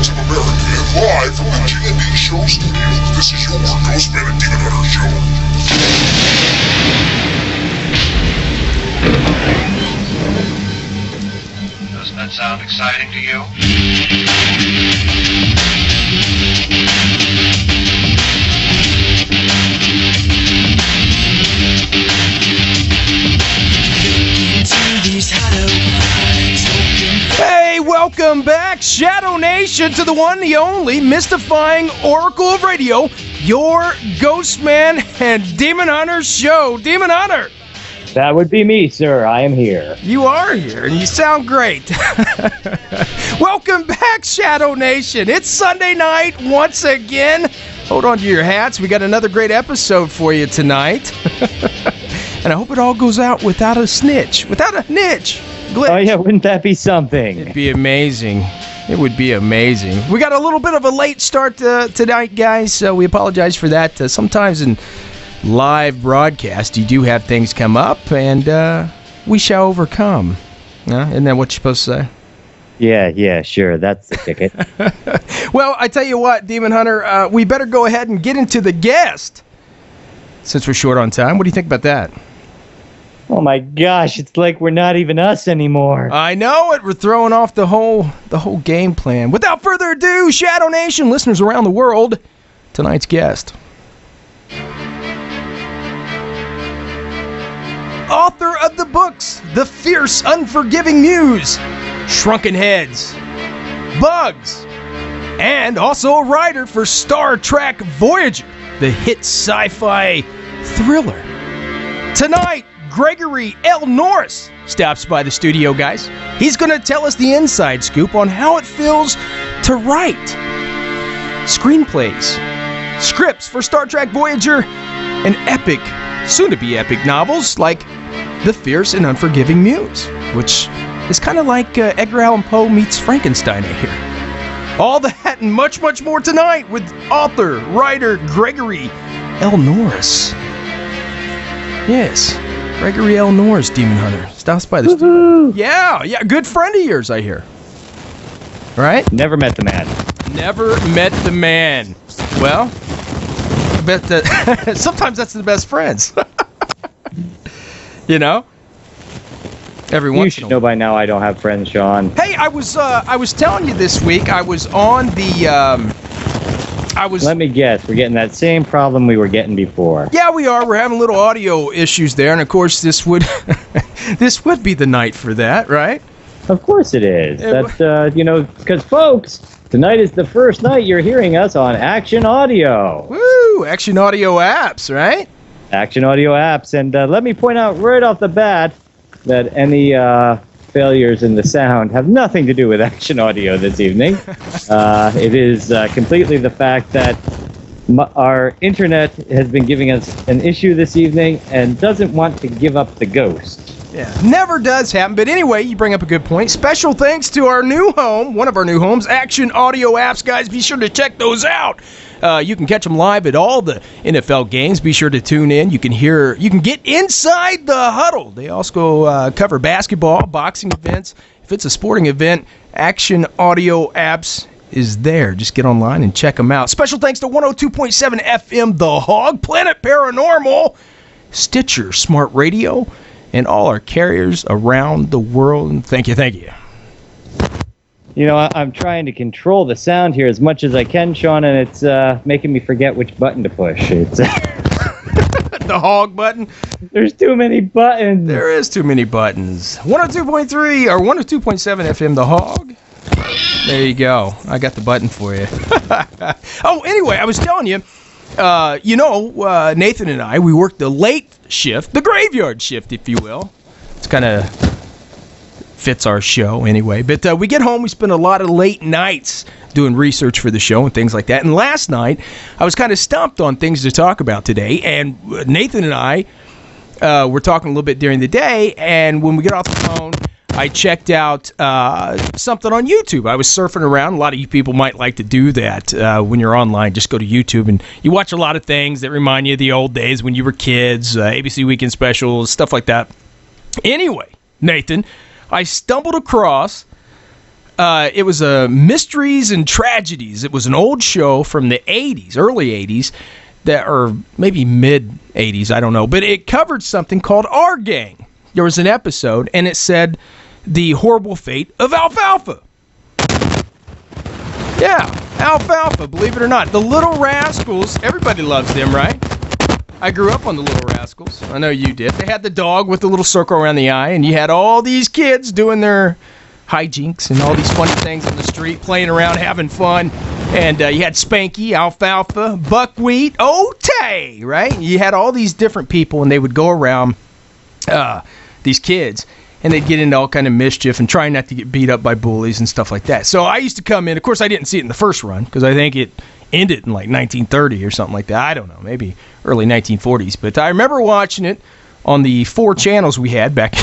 Voice of America, and live from the G&D Show studios, this is your Ghostman and Demon Hunter Show. Doesn't that sound exciting to you? Hey, welcome back, Shadow Nation, to the one, the only, mystifying Oracle of Radio, your Ghostman and Demon Hunter Show. Demon Hunter! That would be me, sir. I am here. You are here, and you sound great. Welcome back, Shadow Nation. It's Sunday night once again. Hold on to your hats. We got another great episode for you tonight. And I hope it all goes out without a snitch, without a niche. Glitch. Oh, yeah, wouldn't that be something? It'd be amazing. It would be amazing. We got a little bit of a late start tonight, guys, so we apologize for that. Sometimes in live broadcast, you do have things come up, and we shall overcome. Isn't that what you're supposed to say? Yeah, sure. That's the ticket. Well, I tell you what, Demon Hunter, we better go ahead and get into the guest, since we're short on time. What do you think about that? Oh my gosh, it's like we're not even us anymore. I know it. We're throwing off the whole game plan. Without further ado, Shadow Nation, listeners around the world, tonight's guest. Author of the books, The Fierce Unforgiving Muse, Shrunken Heads, Bugs, and also a writer for Star Trek Voyager, the hit sci-fi thriller. Tonight, Gregory L. Norris stops by the studio, guys. He's going to tell us the inside scoop on how it feels to write screenplays, scripts for Star Trek Voyager, and epic, soon-to-be epic novels like The Fierce and Unforgiving Muse, which is kind of like Edgar Allan Poe meets Frankenstein, I hear. All that and much, much more tonight with author, writer Gregory L. Norris. Yes, Gregory L. Norris, Demon Hunter. Stops by the studio. Yeah, good friend of yours, I hear. Right? Never met the man. Never met the man. Well, I bet that sometimes that's the best friends. You know? Every once in a while. You should know by now I don't have friends, Sean. Hey, I was telling you this week, I was on the, Let me guess, we're getting that same problem we were getting before. Yeah, we are. We're having little audio issues there, and of course this would this would be the night for that, right? Of course it is. That's, because folks, tonight is the first night you're hearing us on Action Audio. Woo! Action Audio apps, right? Action Audio apps. And let me point out right off the bat that any failures in the sound have nothing to do with Action Audio this evening. It is completely the fact that our internet has been giving us an issue this evening and doesn't want to give up the ghost. Yeah, never does happen. But anyway, you bring up a good point. Special thanks to our new home, one of our new homes, Action Audio apps. Guys, be sure to check those out. You can catch them live at all the NFL games. Be sure to tune in. You can get inside the huddle. They also cover basketball, boxing events. If it's a sporting event, Action Audio apps is there. Just get online and check them out. Special thanks to 102.7 FM The Hog, Planet Paranormal, Stitcher Smart Radio, and all our carriers around the world. And thank you. You know, I'm trying to control the sound here as much as I can, Sean, and it's making me forget which button to push. It's the hog button. There's too many buttons. There is too many buttons. 102.3 or 102.7 FM The Hog. There you go. I got the button for you. Oh, anyway, I was telling you, Nathan and I, we worked the late shift, the graveyard shift, if you will. It's kind of fits our show anyway. But we get home, we spend a lot of late nights doing research for the show and things like that. And last night, I was kind of stumped on things to talk about today. And Nathan and I were talking a little bit during the day. And when we get off the phone, I checked out something on YouTube. I was surfing around. A lot of you people might like to do that when you're online. Just go to YouTube and you watch a lot of things that remind you of the old days when you were kids, ABC Weekend Specials, stuff like that. Anyway, Nathan, I stumbled across It was Mysteries and Tragedies. It was an old show from the 80s, early 80s, or maybe mid-80s, I don't know. But it covered something called Our Gang. There was an episode, and it said the horrible fate of Alfalfa. Yeah, Alfalfa, believe it or not. The Little Rascals, everybody loves them, right? I grew up on the Little Rascals. I know you did. They had the dog with the little circle around the eye, and you had all these kids doing their hijinks and all these funny things on the street, playing around, having fun. And you had Spanky, Alfalfa, Buckwheat, Otay, right? You had all these different people, and they would go around, these kids, and they'd get into all kind of mischief and try not to get beat up by bullies and stuff like that. So I used to come in. Of course, I didn't see it in the first run because I think it ended in like 1930 or something like that. I don't know, maybe early 1940s. But I remember watching it on the 4 channels we had back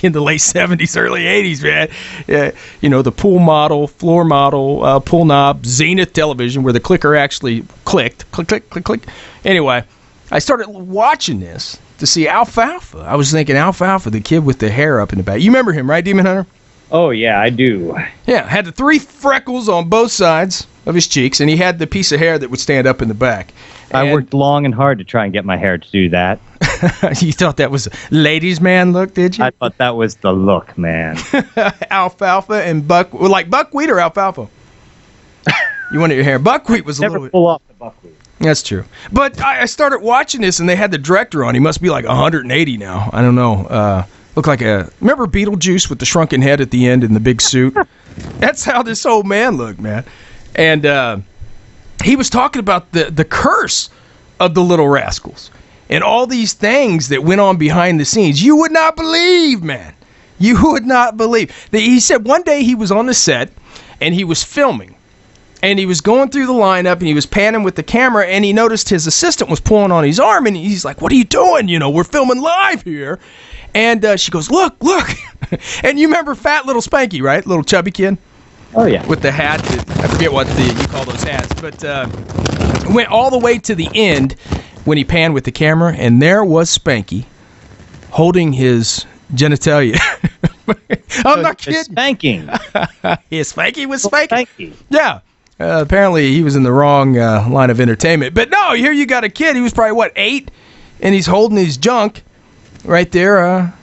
in the late 70s, early 80s, man. You know, the pool model, floor model, pull knob, Zenith television where the clicker actually clicked. Click, click, click, click. Anyway, I started watching this to see Alfalfa. I was thinking Alfalfa, the kid with the hair up in the back. You remember him, right, Demon Hunter? Oh, yeah, I do. Yeah, had the 3 freckles on both sides of his cheeks, and he had the piece of hair that would stand up in the back. I worked long and hard to try and get my hair to do that. You thought that was a ladies' man look, did you? I thought that was the look, man. Alfalfa and buckwheat or alfalfa? You wanted your hair. Buckwheat was a Never little bit. pull off the buckwheat. That's true. But I started watching this, and they had the director on. He must be like 180 now. I don't know. Looked like remember Beetlejuice with the shrunken head at the end and the big suit? That's how this old man looked, man. And he was talking about the curse of the Little Rascals and all these things that went on behind the scenes. You would not believe, man. You would not believe. He said one day he was on the set, and he was filming. And he was going through the lineup, and he was panning with the camera, and he noticed his assistant was pulling on his arm, and he's like, "What are you doing? You know, we're filming live here." And she goes, "Look, look." And you remember fat little Spanky, right? Little chubby kid? Oh, yeah. With the hat. I forget what you call those hats. But went all the way to the end when he panned with the camera, and there was Spanky holding his genitalia. I'm not kidding. Spanking. His Spanky was spanking. Spanky. Yeah. Apparently he was in the wrong line of entertainment. But no, here you got a kid. He was probably, 8? And he's holding his junk right there.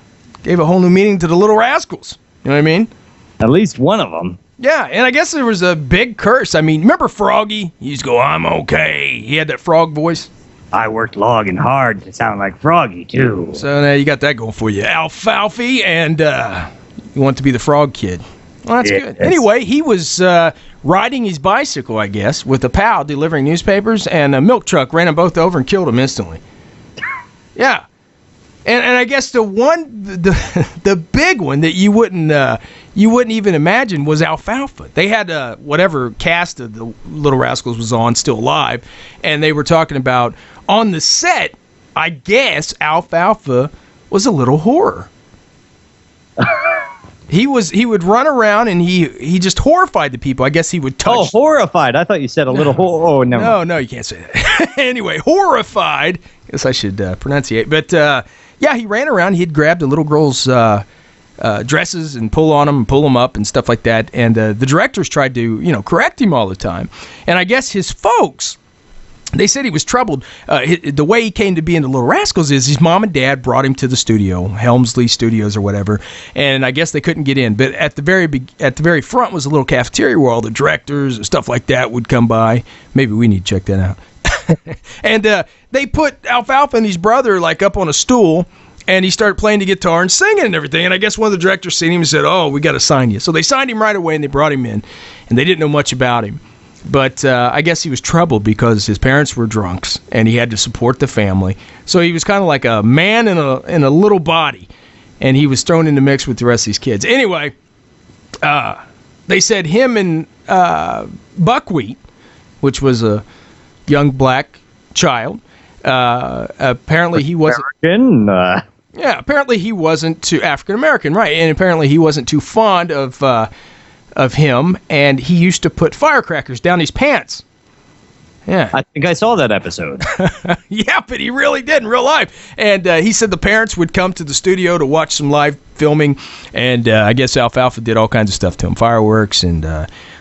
Gave a whole new meaning to the Little Rascals. You know what I mean? At least one of them. Yeah, and I guess there was a big curse. I mean, remember Froggy? He used to go, "I'm okay." He had that frog voice. I worked long and hard to sound like Froggy, too. So now you got that going for you. Alfalfa, and you want to be the frog kid. Well, that's good. Anyway, he was riding his bicycle, I guess, with a pal delivering newspapers, and a milk truck ran them both over and killed him instantly. Yeah. And I guess the big one that you wouldn't even imagine was Alfalfa. They had whatever cast of the Little Rascals was on still alive, and they were talking about on the set. I guess Alfalfa was a little horror. He would run around and he just horrified the people. I guess he would touch. Oh, horrified! I thought you said a little Oh, no. No, you can't say that. Anyway, horrified. Guess I should pronunciate, but. Yeah, he ran around. He'd grab the little girls' dresses and pull on them and pull them up and stuff like that. And the directors tried to, correct him all the time. And I guess his folks, they said he was troubled. The way he came to be in the Little Rascals is his mom and dad brought him to the studio, Helmsley Studios or whatever. And I guess they couldn't get in. But at the very front was a little cafeteria where all the directors and stuff like that would come by. Maybe we need to check that out. And they put Alfalfa and his brother like up on a stool, and he started playing the guitar and singing and everything. And I guess one of the directors seen him and said, "Oh, we got to sign you." So they signed him right away, and they brought him in, and they didn't know much about him. But I guess he was troubled because his parents were drunks, and he had to support the family. So he was kind of like a man in a little body, and he was thrown in the mix with the rest of these kids. Anyway, they said him and Buckwheat, which was a young black child. Apparently he wasn't American. Yeah, apparently he wasn't too African American, right? And apparently he wasn't too fond of him, and he used to put firecrackers down his pants. Yeah. I think I saw that episode. Yeah, but he really did in real life. And he said the parents would come to the studio to watch some live filming, and I guess Alfalfa did all kinds of stuff to him, fireworks and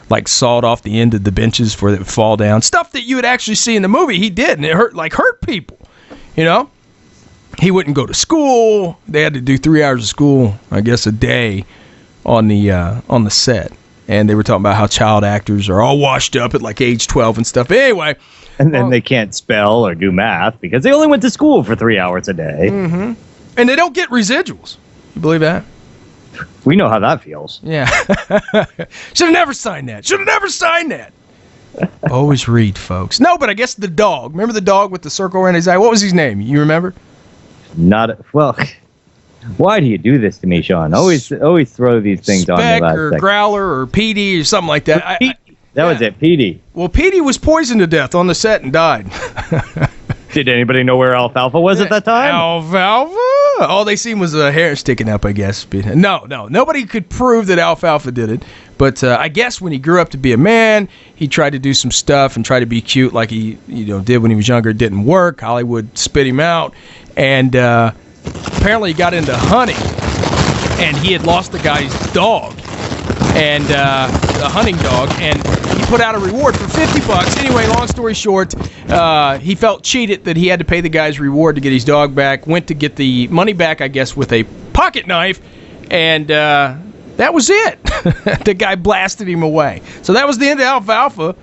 like sawed off the end of the benches for it would fall down. Stuff that you would actually see in the movie he did, and it hurt people, you know? He wouldn't go to school. They had to do 3 hours of school, I guess, a day on the set. And they were talking about how child actors are all washed up at like age 12 and stuff. Anyway. And then they can't spell or do math because they only went to school for 3 hours a day. Mm-hmm. And they don't get residuals. You believe that? We know how that feels. Yeah. Should have never signed that. Always read, folks. No, but I guess the dog. Remember the dog with the circle around his eye? What was his name? You remember? Well, why do you do this to me, Sean? Always throw these things on me Speck last or second. Growler or Petey or something like that. That was it, Petey. Well, Petey was poisoned to death on the set and died. Did anybody know where Alfalfa was at that time? Alfalfa? All they seen was a hair sticking up, I guess. No. Nobody could prove that Alfalfa did it. But I guess when he grew up to be a man, he tried to do some stuff and try to be cute like he did when he was younger. It didn't work. Hollywood spit him out. And apparently he got into hunting. And he had lost the guy's dog. And the hunting dog. And he put out a reward for $50. Anyway, long story short, he felt cheated that he had to pay the guy's reward to get his dog back. Went to get the money back, I guess, with a pocket knife. And that was it. The guy blasted him away. So that was the end of Alfalfa.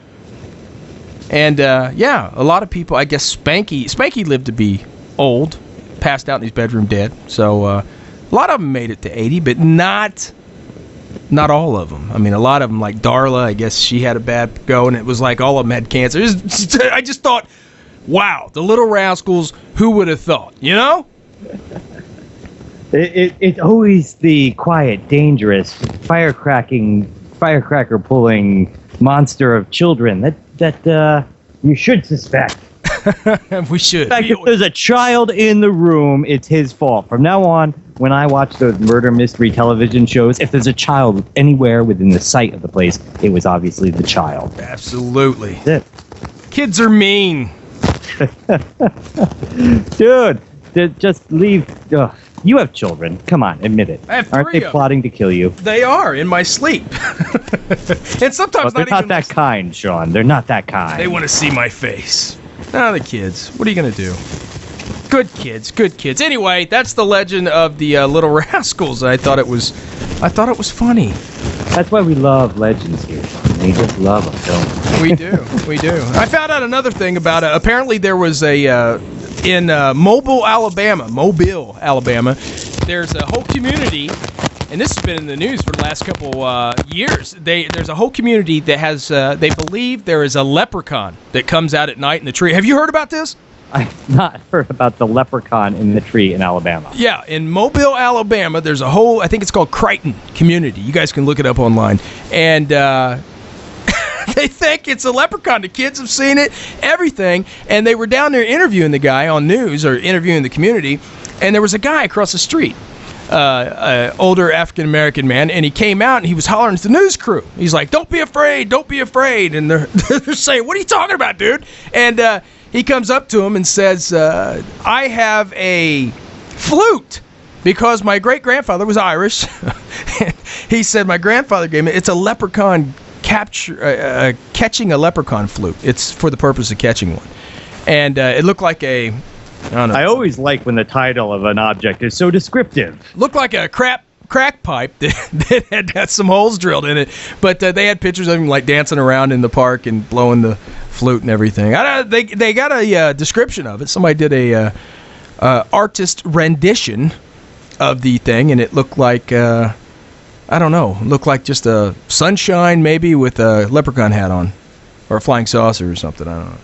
And, yeah, a lot of people, I guess Spanky lived to be old. Passed out in his bedroom dead. So a lot of them made it to 80, but not all of them. I mean, a lot of them, like Darla, I guess she had a bad go, and it was like all of them had cancer. I just thought, wow, the Little Rascals, who would have thought, you know? It's always the quiet, dangerous, firecracker pulling monster of children that you should suspect. We should. In fact, if there's a child in the room, it's his fault. From now on, when I watch those murder mystery television shows, if there's a child anywhere within the sight of the place, it was obviously the child. Absolutely. That's it. Kids are mean. Dude, just leave. Ugh. You have children. Come on, admit it. I have Aren't they plotting to kill you? They are, in my sleep. And sometimes they're not that kind, Sean. They're not that kind. They want to see my face. Ah, the kids. What are you going to do? Good kids. Anyway, that's the legend of the Little Rascals. I thought it was funny. That's why we love legends here, Sean. We just love them, don't we? We do. I found out another thing about it. Apparently there was in Mobile, Alabama, there's a whole community, and this has been in the news for the last couple years. There's a whole community that has, they believe there is a leprechaun that comes out at night in the tree. Have you heard about this? I've not heard about the leprechaun in the tree in Alabama. Yeah, in Mobile, Alabama, there's a whole, I think it's called Crichton community. You guys can look it up online. And they think it's a leprechaun. The kids have seen it, everything. And they were down there interviewing the guy on news, or interviewing the community. And there was a guy across the street, older African-American man, and he came out and he was hollering to the news crew. He's like, don't be afraid. And they're saying, what are you talking about, dude? And he comes up to him and says, I have a flute because my great-grandfather was Irish. He said, my grandfather gave me, it's a leprechaun catching a leprechaun flute. It's for the purpose of catching one. And it looked like I don't know. I always like when the title of an object is so descriptive. Looked like a crack pipe that had some holes drilled in it. But they had pictures of him like dancing around in the park and blowing the flute and everything. They got a description of it. Somebody did a artist rendition of the thing, and it looked like looked like just a sunshine maybe with a leprechaun hat on, or a flying saucer or something. I don't know.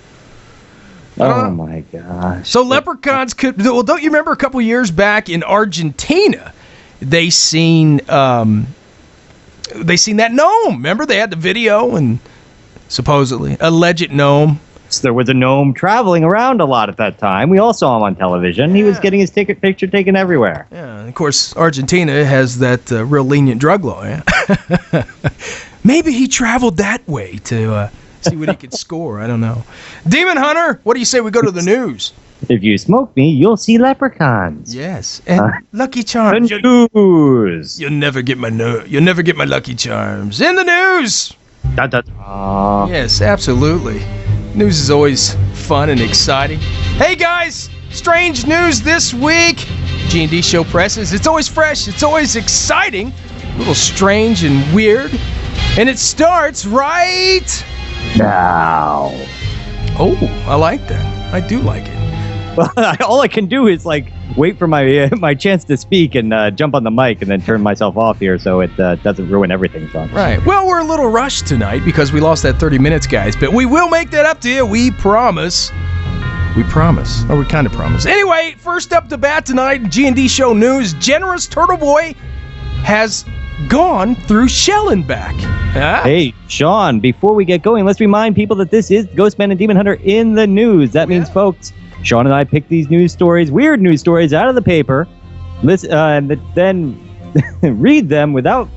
Oh my gosh. So leprechauns could. Well, don't you remember a couple years back in Argentina, they seen that gnome. Remember, they had the video and supposedly alleged gnome. So there was a gnome traveling around a lot at that time. We all saw him on television. Yeah. He was getting his picture taken everywhere. Yeah, and of course, Argentina has that real lenient drug law. Yeah? Maybe he traveled that way to See what he could score. I don't know. Demon Hunter, what do you say we go to the news? If you smoke me, you'll see leprechauns. Yes, and Lucky Charms. The news. You'll never get my You'll never get my Lucky Charms in the news. Da, da, da. Yes, absolutely. News is always fun and exciting. Hey guys, strange news this week. G&D Show presses. It's always fresh. It's always exciting. A little strange and weird. And it starts right Now. Oh, I like that. I do like it. Well, all I can do is like wait for my chance to speak and jump on the mic and then turn myself off here so it doesn't ruin everything, Sean. Right. Well, we're a little rushed tonight because we lost that 30 minutes, guys. But we will make that up to you. We promise. We promise. Or we kind of promise. Anyway, first up to bat tonight, G&D Show news. Generous Turtle Boy has gone through Shell and back. Huh? Hey, Sean, before we get going, let's remind people that this is Ghostman and Demon Hunter in the news. That means, folks, Sean and I pick these news stories, weird news stories, out of the paper, and then read them without...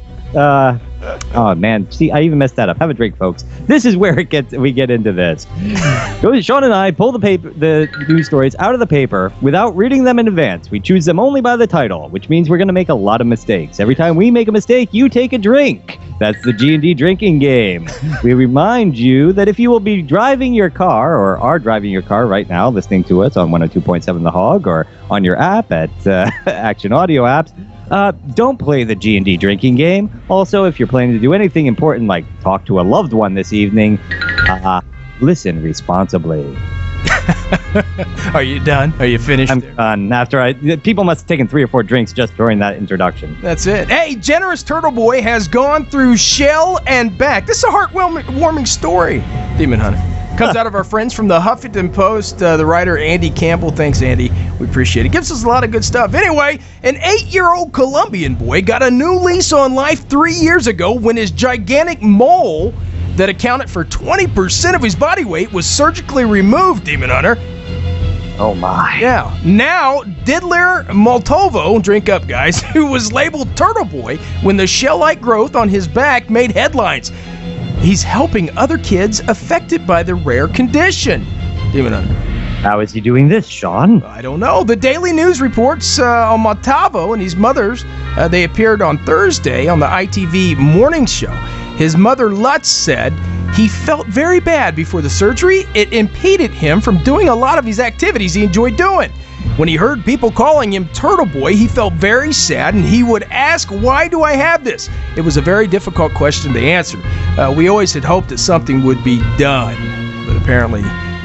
oh, man. See, I even messed that up. Have a drink, folks. This is where we get into this. Sean and I pull the news stories out of the paper without reading them in advance. We choose them only by the title, which means we're going to make a lot of mistakes. Every time we make a mistake, you take a drink. That's the G&D drinking game. We remind you that if you will be driving your car or are driving your car right now, listening to us on 102.7 The Hog or on your app at Action Audio Apps, don't play the G&D drinking game. Also, if you're planning to do anything important like talk to a loved one this evening, listen responsibly. Are you done? Are you finished? I'm done. People must have taken 3 or 4 drinks just during that introduction. That's it. Hey, Generous Turtle Boy has gone through Shell and back. This is a heartwarming story, Demon Hunter. Comes out of our friends from the Huffington Post, the writer Andy Campbell. Thanks, Andy. We appreciate it. Gives us a lot of good stuff. Anyway, an 8-year-old Colombian boy got a new lease on life 3 years ago when his gigantic mole that accounted for 20% of his body weight was surgically removed, Demon Hunter. Oh, my. Yeah. Now, Diddler Moltovo, drink up, guys, who was labeled Turtle Boy when the shell-like growth on his back made headlines. He's helping other kids affected by the rare condition. Demon Hunter. How is he doing this, Sean? I don't know. The Daily News reports on Moltovo and his mother's. They appeared on Thursday on the ITV morning show. His mother, Lutz, said he felt very bad before the surgery. It impeded him from doing a lot of his activities he enjoyed doing. When he heard people calling him Turtle Boy, he felt very sad, and he would ask, "Why do I have this?" It was a very difficult question to answer. We always had hoped that something would be done, but apparently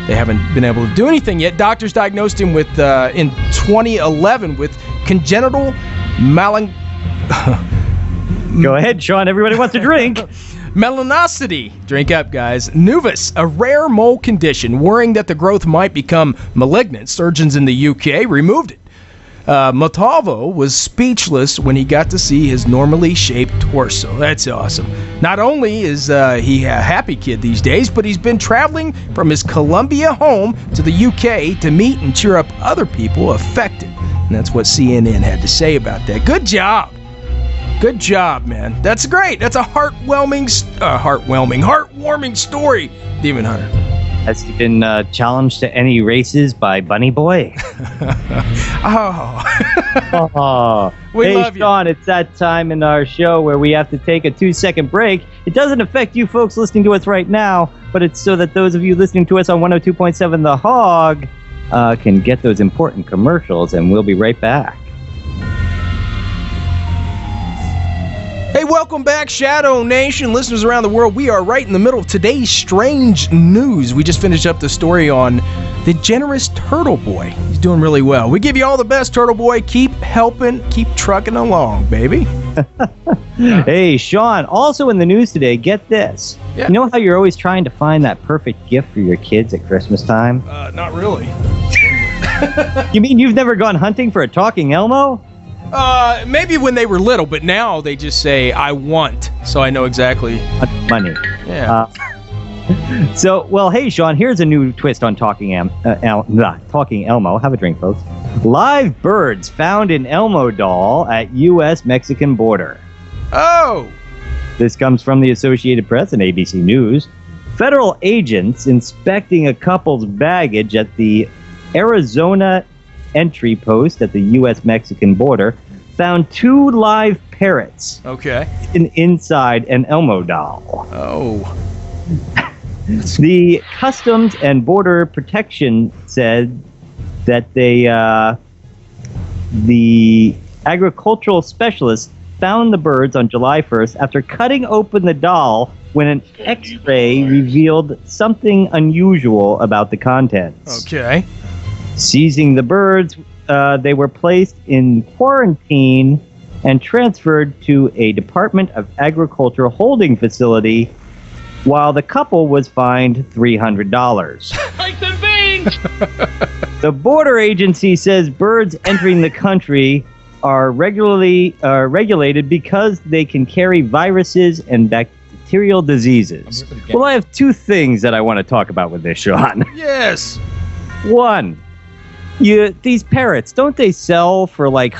they haven't been able to do anything yet. Doctors diagnosed him with in 2011 with congenital Go ahead, Sean. Everybody wants to drink. Melanosity, drink up, guys. Nevus, a rare mole condition. Worrying that the growth might become malignant, surgeons in the UK removed it. Moltovo was speechless when he got to see his normally shaped torso. That's awesome. Not only is he a happy kid these days, but he's been traveling from his Colombia home to the UK to meet and cheer up other people affected. And that's what CNN had to say about that. Good job. Good job, man. That's great. That's a heartwarming story, Demon Hunter. Has he been challenged to any races by Bunny Boy? Oh. We love you. Sean, it's that time in our show where we have to take a 2-second break. It doesn't affect you folks listening to us right now, but it's so that those of you listening to us on 102.7 The Hog can get those important commercials, and we'll be right back. Hey, welcome back, Shadow Nation, listeners around the world. We are right in the middle of today's strange news. We just finished up the story on the Generous Turtle Boy. He's doing really well. We give you all the best, Turtle Boy. Keep helping, keep trucking along, baby. Hey, Sean, also in the news today, get this. Yeah. You know how you're always trying to find that perfect gift for your kids at Christmas time? Not really. You mean you've never gone hunting for a talking Elmo? Maybe when they were little, but now they just say, "I want," so I know exactly. Money. Yeah. Well, hey, Sean, here's a new twist on Talking Elmo. Have a drink, folks. Live birds found in Elmo doll at U.S.-Mexican border. Oh! This comes from the Associated Press and ABC News. Federal agents inspecting a couple's baggage at the Arizona entry post at the U.S.-Mexican border found 2 live parrots Okay. inside an Elmo doll. Oh. The Customs and Border Protection said that the agricultural specialist found the birds on July 1st after cutting open the doll when an X-ray revealed something unusual about the contents. Okay. Seizing the birds, they were placed in quarantine and transferred to a Department of Agriculture holding facility, while the couple was fined $300. Like the beans! The border agency says birds entering the country are regularly regulated because they can carry viruses and bacterial diseases. Well, I have 2 things that I want to talk about with this, Sean. Yes. 1, these parrots, don't they sell for like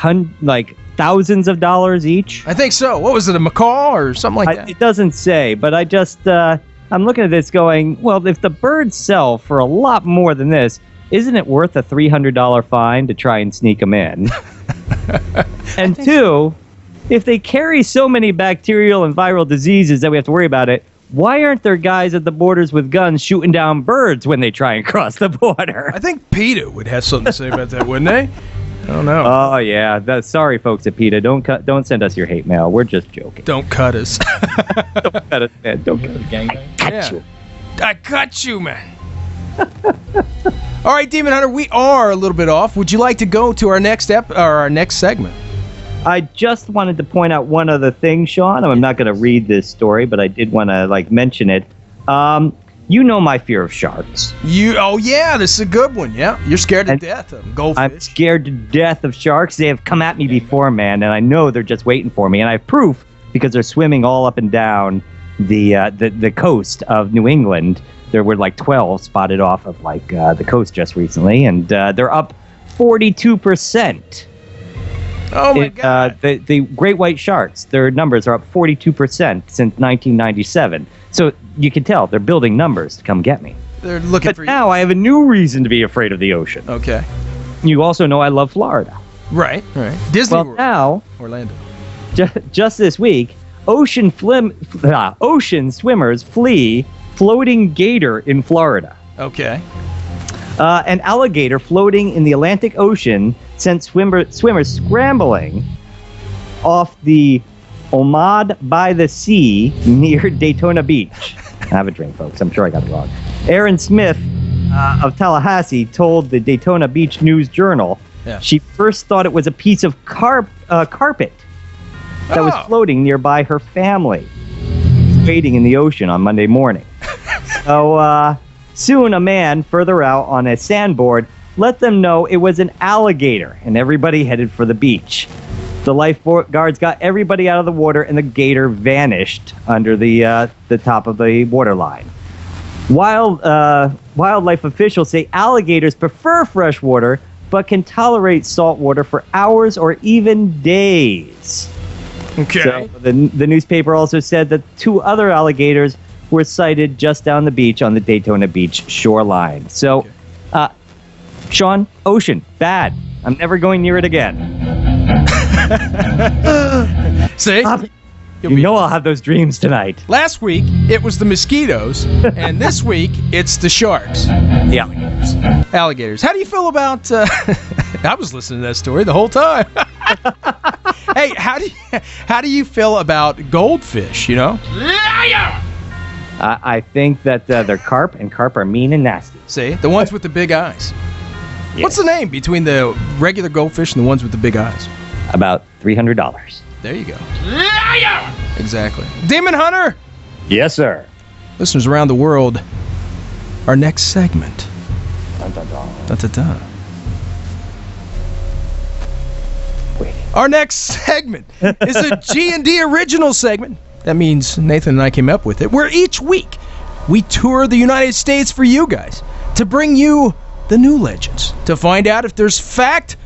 thousands of dollars each? I think so. What was it, a macaw or something like that? It doesn't say, but I just I'm looking at this going, well, if the birds sell for a lot more than this, isn't it worth a $300 fine to try and sneak them in? And 2, if they carry so many bacterial and viral diseases that we have to worry about it, why aren't there guys at the borders with guns shooting down birds when they try and cross the border? I think PETA would have something to say about that, wouldn't they? I don't know. Oh yeah, sorry folks at PETA. Don't send us your hate mail. We're just joking. Don't cut us. Don't cut us, man. Don't cut us. Yeah. I cut you, man. All right, Demon Hunter, we are a little bit off. Would you like to go to our next segment? I just wanted to point out one other thing, Sean. I'm not going to read this story, but I did want to mention it. You know my fear of sharks. Oh yeah, this is a good one. Yeah, you're scared to death of them. Goldfish. I'm scared to death of sharks. They have come at me before, man, and I know they're just waiting for me. And I have proof because they're swimming all up and down the coast of New England. There were 12 spotted off of the coast just recently, and they're up 42%. Oh my God! The great white sharks, their numbers are up 42% since 1997. So you can tell they're building numbers to come get me. They're looking but for now I have a new reason to be afraid of the ocean. Okay. You also know I love Florida. Right. Disney Well, World. now, Orlando. just this week, ocean swimmers flee floating gator in Florida. Okay. An alligator floating in the Atlantic Ocean sent swimmers scrambling off the Omad by the Sea near Daytona Beach. Have a drink, folks. I'm sure I got it wrong. Aaron Smith of Tallahassee told the Daytona Beach News-Journal she first thought it was a piece of carpet that was floating nearby her family, waiting in the ocean on Monday morning. So soon a man further out on a sandboard let them know it was an alligator, and everybody headed for the beach. The lifeguards got everybody out of the water, and the gator vanished under the top of the waterline. Wildlife officials say alligators prefer fresh water, but can tolerate salt water for hours or even days. Okay. So the newspaper also said that 2 other alligators were sighted just down the beach on the Daytona Beach shoreline. So, Sean, ocean, bad. I'm never going near it again. See? I'll have those dreams tonight. Last week, it was the mosquitoes, and this week, it's the sharks. The alligators. Alligators. How do you feel about... I was listening to that story the whole time. Hey, how do you feel about goldfish, Liar! I think that they're carp, and carp are mean and nasty. See? The ones with the big eyes. Yeah. What's the name between the regular goldfish and the ones with the big eyes? About $300. There you go. Liar! Exactly. Demon Hunter! Yes, sir. Listeners around the world, our next segment. Dun, dun, dun. Dun, dun, dun. Wait. Our next segment is a G&D original segment. That means Nathan and I came up with it, where each week we tour the United States for you guys to bring you the new legends, to find out if there's fact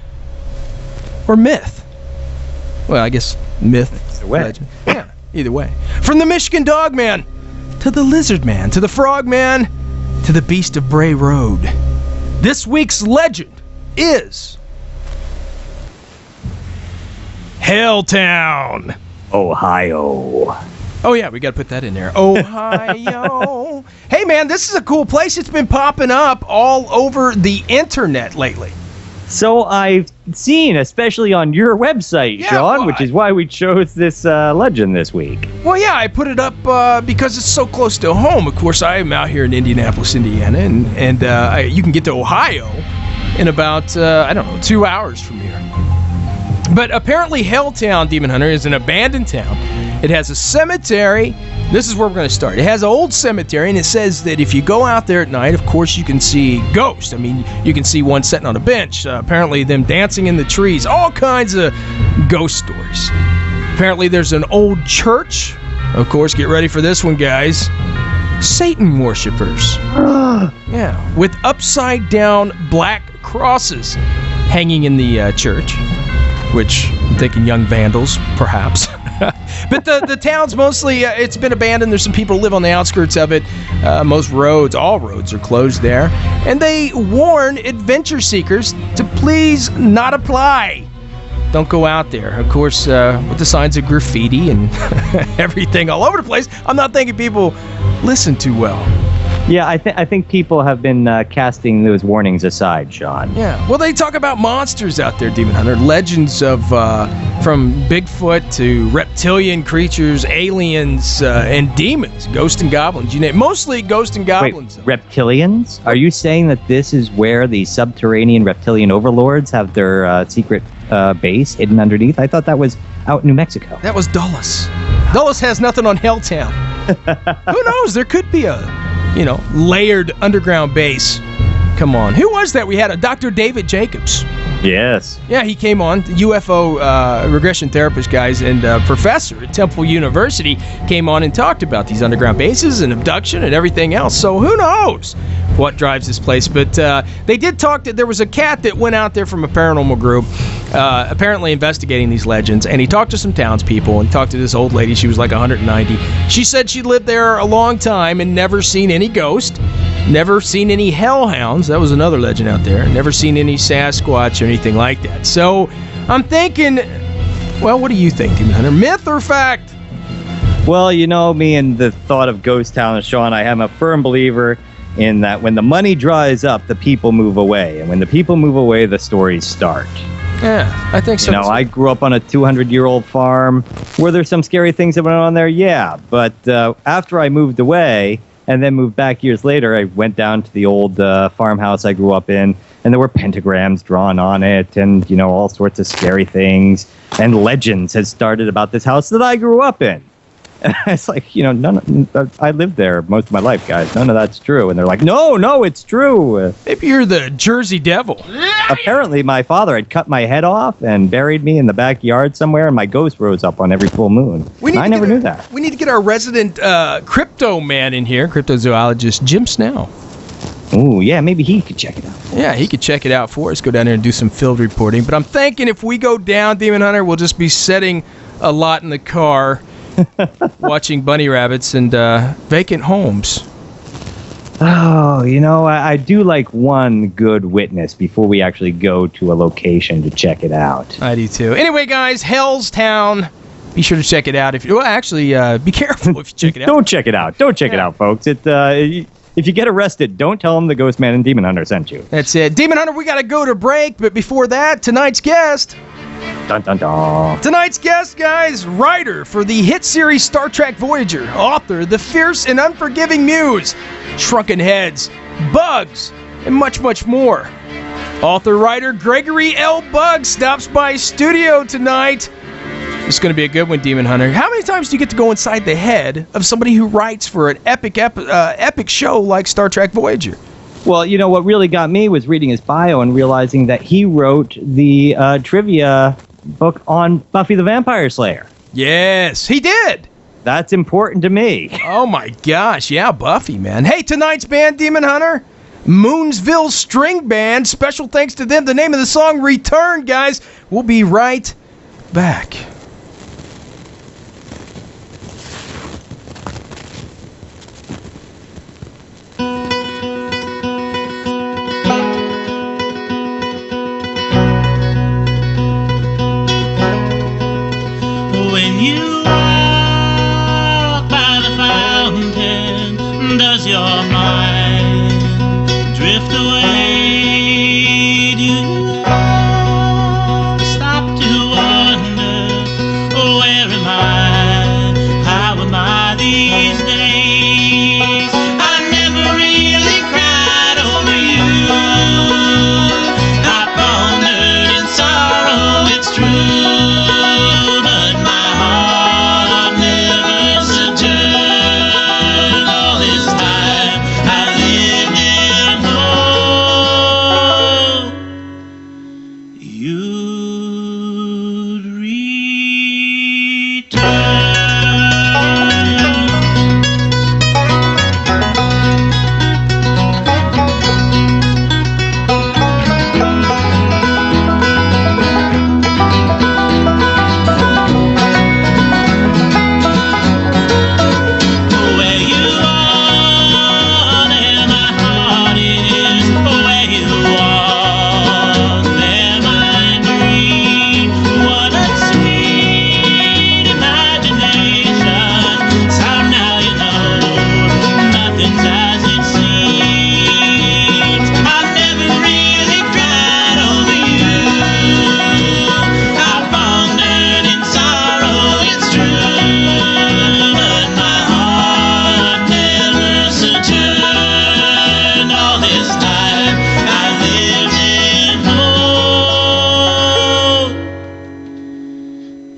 or myth. Well, I guess myth, Either way. legend. Yeah, either way. From the Michigan Dog Man to the Lizard Man, to the Frog Man, to the Beast of Bray Road. This week's legend is Helltown, Ohio. Oh, yeah, we got to put that in there. Ohio. Hey, man, this is a cool place. It's been popping up all over the internet lately. So I've seen, especially on your website, Yeah, Sean, well, which is why we chose this legend this week. Well, yeah, I put it up because it's so close to home. Of course, I am out here in Indianapolis, Indiana, and you can get to Ohio in about, 2 hours from here. But apparently Helltown, Demon Hunter, is an abandoned town. It has a cemetery. This is where we're going to start. It has an old cemetery, and it says that if you go out there at night, of course, you can see ghosts. I mean, you can see one sitting on a bench, apparently them dancing in the trees, all kinds of ghost stories. Apparently there's an old church. Of course, get ready for this one, guys. Satan worshippers. Yeah, with upside-down black crosses hanging in the church, which I'm thinking young vandals, perhaps. But the town's mostly, it's been abandoned. There's some people who live on the outskirts of it. Most roads, all roads are closed there. And they warn adventure seekers to please not apply. Don't go out there. Of course, with the signs of graffiti and everything all over the place, I'm not thinking people listen too well. Yeah, I think people have been casting those warnings aside, Sean. Yeah, well, they talk about monsters out there, Demon Hunter. Legends of from Bigfoot to reptilian creatures, aliens, and demons, ghosts and goblins. You name mostly ghosts and goblins. Wait, reptilians? Are you saying that this is where the subterranean reptilian overlords have their secret base hidden underneath? I thought that was out in New Mexico. That was Dulles. Dulles has nothing on Helltown. Who knows? There could be a layered underground base. Come on. Who was that? We had a Dr. David Jacobs. Yes. Yeah, he came on, the UFO regression therapist guys, and professor at Temple University came on and talked about these underground bases and abduction and everything else. So who knows what drives this place? But they did talk that there was a cat that went out there from a paranormal group, apparently investigating these legends, and he talked to some townspeople and talked to this old lady. She was like 190. She said she lived there a long time and never seen any ghost, never seen any hellhounds. That was another legend out there. Never seen any Sasquatch or anything like that. So I'm thinking, well, what do you think, Demon Hunter? Myth or fact? Well, me and the thought of ghost town, Sean, I am a firm believer in that when the money dries up, the people move away. And when the people move away, the stories start. Yeah, I think so. I grew up on a 200-year-old farm. Were there some scary things that went on there? Yeah. But after I moved away and then moved back years later, I went down to the old farmhouse I grew up in, and there were pentagrams drawn on it and, all sorts of scary things. And legends had started about this house that I grew up in. And it's like, I lived there most of my life, guys. None of that's true. And they're like, no, it's true. Maybe you're the Jersey Devil. Apparently, my father had cut my head off and buried me in the backyard somewhere, and my ghost rose up on every full moon. I never knew that. We need to get our resident crypto man in here, cryptozoologist Jim Snell. Ooh, yeah, maybe he could check it out. Yeah, he could check it out for us. Go down there and do some field reporting. But I'm thinking if we go down, Demon Hunter, we'll just be sitting a lot in the car, watching bunny rabbits and vacant homes. Oh, I do like one good witness before we actually go to a location to check it out. I do too. Anyway, guys, Hell's Town. Be sure to check it out. Be careful if you check it out. Don't check it out. Don't check it out, folks. If you get arrested, don't tell them the Ghost Man and Demon Hunter sent you. That's it. Demon Hunter, we got to go to break. But before that, tonight's guest. Dun, dun, dun. Tonight's guest, guys, writer for the hit series Star Trek Voyager, author, the fierce and unforgiving muse, Shrunken Heads, Bugs, and much, much more. Author-writer Gregory L. Buggs stops by studio tonight. It's going to be a good one, Demon Hunter. How many times do you get to go inside the head of somebody who writes for an epic show like Star Trek Voyager? Well, what really got me was reading his bio and realizing that he wrote the trivia book on Buffy the Vampire Slayer. Yes, he did. That's important to me. Oh my gosh, yeah, Buffy, man. Hey, tonight's band, Demon Hunter, Moonsville String Band. Special thanks to them. The name of the song, Return, guys. We'll be right back. you walk by the fountain, does your mind drift away? Do you stop to wonder, where am I? How am I these days? I never really cried over you. I pondered in sorrow, it's true, but my heart never sojourned. All this time I lived in hope you'd return. Where you are, there my heart is. Where you are, there my dream. What a sweet imagination. So now you know nothing's as it seems. I never really cried over you. I pondered in sorrow, it's true, but my heart never sojourned. All this time I lived in hope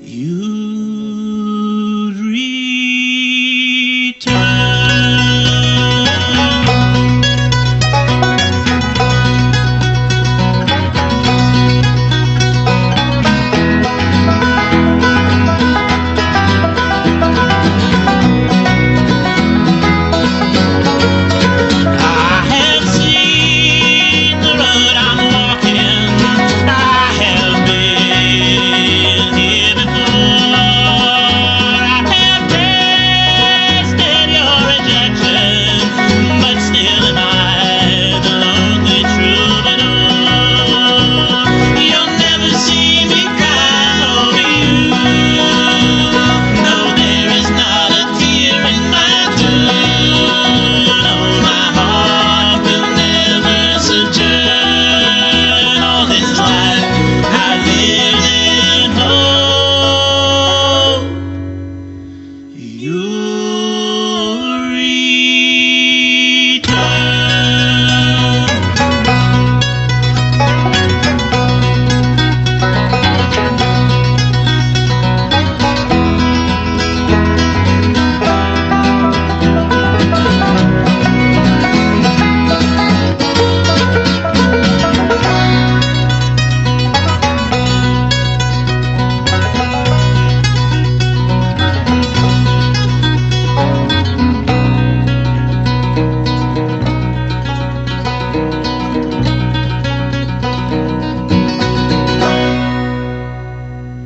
you'd return. I have seen the road I'm walking. I have been here before. I have tasted your rejection, but still am I the lonely troubadour. You'll never see me cry over you. No, there is not a tear in my tune. No, my heart will never sojourn. All this life I lived in hope you'll return.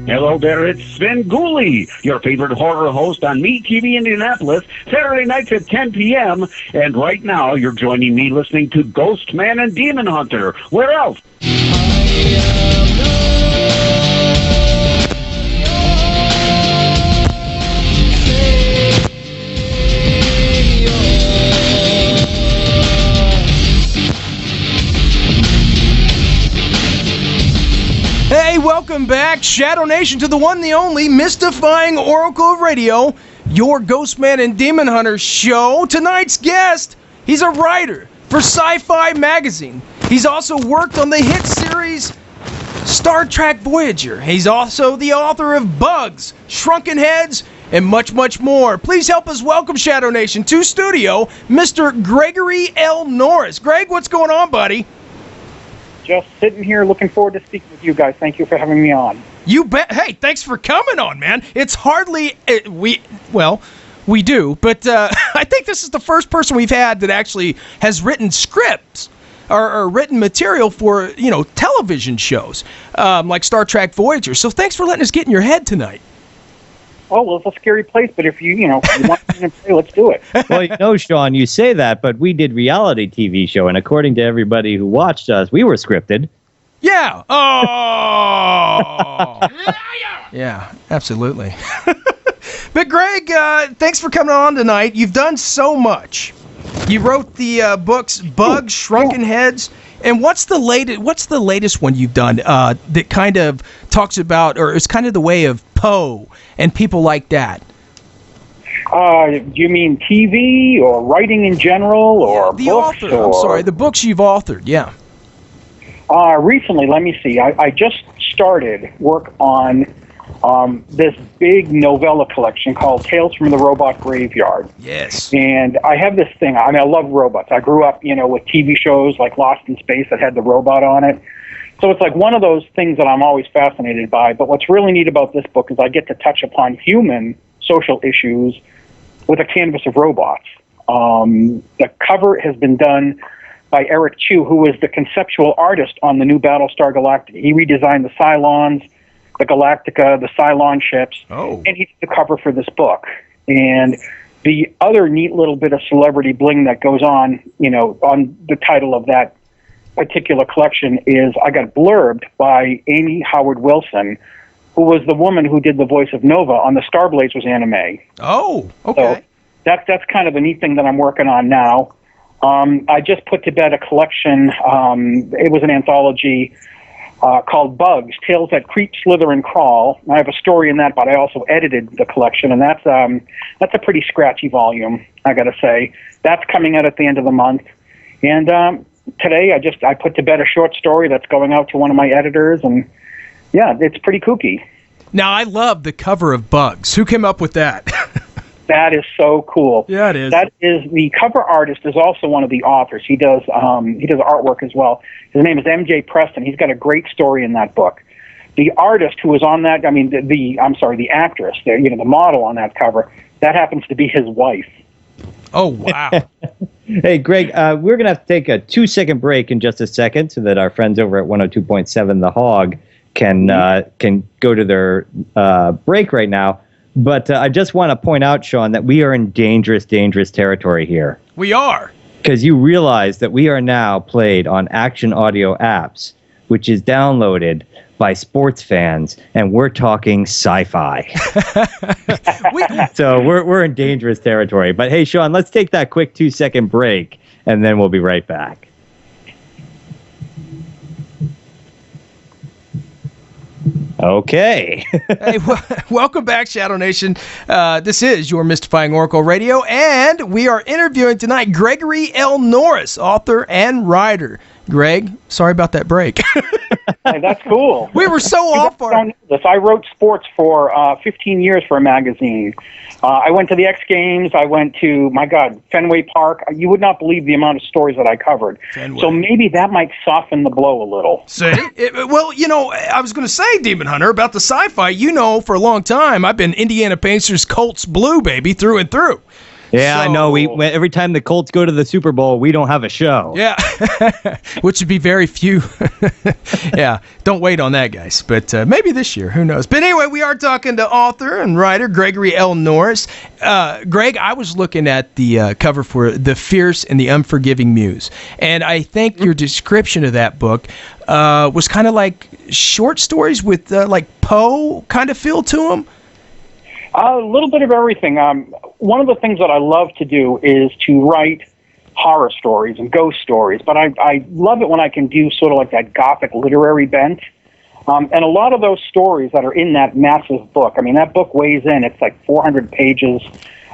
Hello there, it's Sven Gooley, your favorite horror host on MeTV Indianapolis, Saturday nights at 10 p.m. And right now, you're joining me listening to Ghost Man and Demon Hunter. Where else? Hey, welcome back, Shadow Nation, to the one, the only, mystifying Oracle of Radio, your Ghost Man and Demon Hunter show. Tonight's guest, he's a writer for Sci-Fi Magazine. He's also worked on the hit series Star Trek Voyager. He's also the author of Bugs, Shrunken Heads, and much, much more. Please help us welcome, Shadow Nation, to studio, Mr. Gregory L. Norris. Greg, what's going on, buddy? Just sitting here looking forward to speaking with you guys. Thank you for having me on. You bet. Hey, thanks for coming on, man. It's hardly, we do, but I think this is the first person we've had that actually has written scripts or written material for, television shows like Star Trek Voyager. So thanks for letting us get in your head tonight. Oh, well, it's a scary place, but if you want to play, let's do it. Well, Sean, you say that, but we did reality TV show, and according to everybody who watched us, we were scripted. Yeah. Oh. Yeah, absolutely. But Greg, thanks for coming on tonight. You've done so much. You wrote the books Bugs, Shrunken Heads, and what's the latest one you've done that kind of talks about, or is kind of the way of Poe and people like that? Do you mean TV or writing in general, or the books? author. I'm sorry, the books you've authored. Yeah. Recently, let me see. I just started work on this big novella collection called Tales from the Robot Graveyard. Yes. And I have this thing. I mean, I love robots. I grew up, with TV shows like Lost in Space that had the robot on it. So it's like one of those things that I'm always fascinated by. But what's really neat about this book is I get to touch upon human social issues with a canvas of robots. The cover has been done by Eric Chu, who is the conceptual artist on the new Battlestar Galactica. He redesigned the Cylons, the Galactica, the Cylon ships, and he did the cover for this book. And the other neat little bit of celebrity bling that goes on, on the title of that particular collection is I got blurbed by Amy Howard Wilson, who was the woman who did the voice of Nova on the Star Blazers anime. Oh, okay. So that's kind of a neat thing that I'm working on now. I just put to bed a collection. It was an anthology called Bugs, Tales That Creep, Slither, and Crawl. I have a story in that, but I also edited the collection, and that's a pretty scratchy volume, I got to say. That's coming out at the end of the month. And today I put to bed a short story that's going out to one of my editors, and yeah, it's pretty kooky. Now, I love the cover of Bugs. Who came up with that? That is so cool. Yeah, it is. That is, the cover artist is also one of the authors. He does artwork as well. His name is MJ Preston. He's got a great story in that book. The artist who was on that, the actress, the model on that cover, that happens to be his wife. Oh, wow. Hey, Greg, we're going to have to take a 2-second break in just a second so that our friends over at 102.7 The Hog can go to their break right now. But I just want to point out, Sean, that we are in dangerous, dangerous territory here. We are. Because you realize that we are now played on Action Audio Apps, which is downloaded by sports fans, and we're talking sci-fi. So we're in dangerous territory. But hey, Sean, let's take that quick 2-second break, and then we'll be right back. Okay. Hey, welcome back, Shadow Nation. This is your Mystifying Oracle Radio, and we are interviewing tonight Gregory L. Norris, author and writer. Greg, sorry about that break. Hey, that's cool. We were so off our... I wrote sports for 15 years for a magazine. I went to the X Games. I went to, Fenway Park. You would not believe the amount of stories that I covered. Fenway. So maybe that might soften the blow a little. See? I was going to say, Demon Hunter, about the sci-fi. For a long time, I've been Indiana Pacers Colts blue, baby, through and through. Yeah, I know. Every time the Colts go to the Super Bowl, we don't have a show. Yeah, which would be very few. Yeah, don't wait on that, guys. But maybe this year, who knows? But anyway, we are talking to author and writer Gregory L. Norris. Greg, I was looking at the cover for The Fierce and the Unforgiving Muse, and I think your description of that book was kind of like short stories with like Poe kind of feel to them. A little bit of everything. One of the things that I love to do is to write horror stories and ghost stories, but I love it when I can do sort of like that gothic literary bent. And a lot of those stories that are in that massive book, that book weighs in, it's like 400 pages.